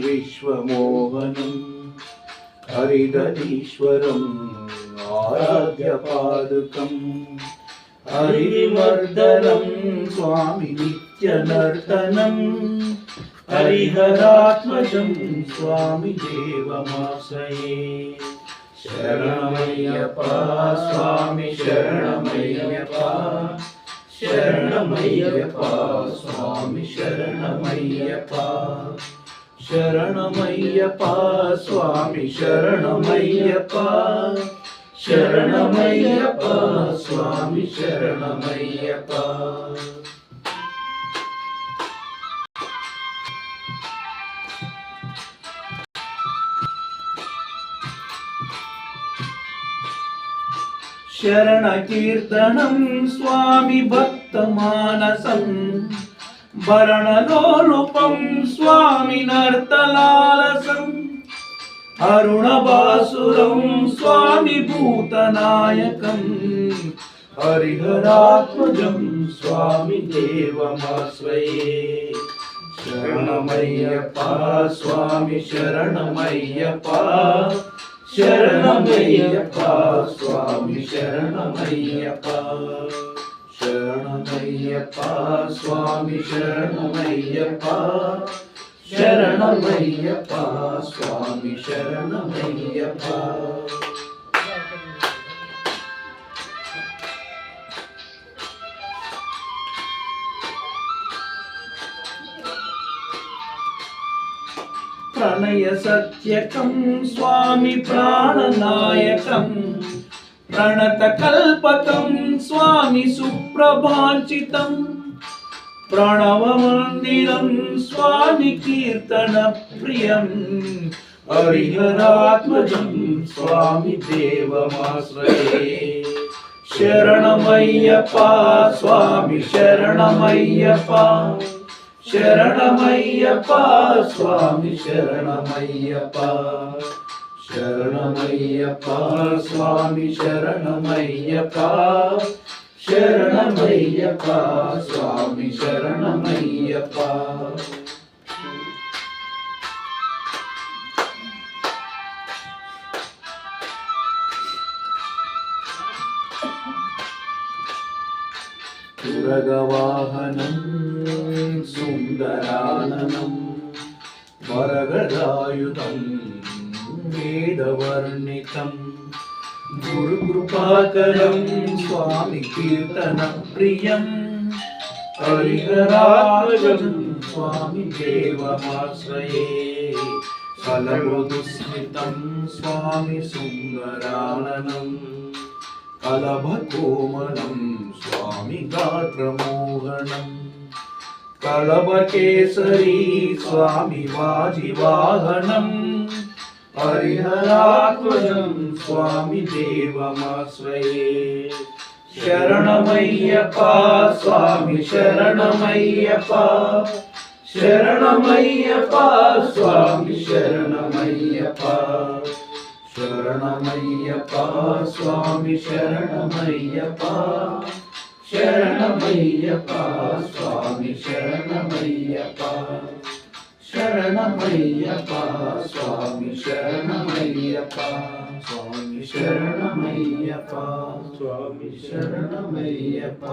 విశ్వమోహనం హరిదరీశ్వరం ఆరాధ్య పాదుకం హరివర్ధనం స్వామి నిత్యనర్తనం హరిహరాత్మజం స్వామి దేవమాశ్రయే శరణమయ్యప్ప స్వామి శరణమయ్యప్ప శరణమయ్యప్ప స్వామి శరణమయ్యప్ప శరణమయ్యప్ప స్వామి శరణమయ్యప్ప శరణమయ్యప్ప స్వామి శరణమయ్యప్ప శరణ కీర్తనం స్వామి భక్త మానసం భరణలోలుపం స్వామి నర్తలాలసం అరుణభాసురం స్వామి భూతనాయకం హరిహరాత్మజం స్వామి దేవమాశ్రయే శరణమయ్యప్ప స్వామి శరణమయ్యప్ప శరణమయ్యప్ప స్వామి శరణమయ్యప్ప శరణమయ్యప్ప స్వామి శరణమయ్యప్ప శరణమయ్యప్ప స్వామి శరణమయ్యప్ప ప్రణయ సత్యకం స్వామి ప్రాణనాయకం ప్రణత కల్పకం స్వామి సుప్రభాంచితం ప్రణవ మందిరం స్వామి కీర్తన ప్రియం హరిహరాత్మజం స్వామి దేవమాశ్రయే శరణమయ్యప్ప స్వామి శరణమయ్యప్ప శరణమయ్యప్ప స్వామి శరణమయ్యప్ప శరణమయ్యప్ప స్వామి శరణమయ్యప్ప శరణమయ్యప్ప స్వామి శరణమయ్యప్ప తురగవాహనం సుందరాననం వరగదాయుధం వేదవర్ణితం గురుకృపాకరం స్వామి కీర్తన ప్రియం హరిహరాత్మజం స్వామి దేవమాశ్రయే ఫలమృదుస్మితం స్వామి సుందరాననం కలభకోమలం స్వామి గాత్రమోహనం కళభకేసరీ స్వామి వాజివాహనం హరిహరాత్మజం స్వామి దేవమాశ్రయే శరణమయ్యప్ప స్వామి శరణమయ్యప్ప శరణమయ్యప్ప స్వామి శరణమయ్యప్ప శరణమయ్యప్ప స్వామి శరణమయ్యప్ప శరణమయ్యప్ప స్వామి శరణమయ్యప్ప శరణమయ్యప్ప స్వామి శరణమయ్యప్ప స్వామి శరణమయ్యప్ప స్వామి శరణమయ్యప్ప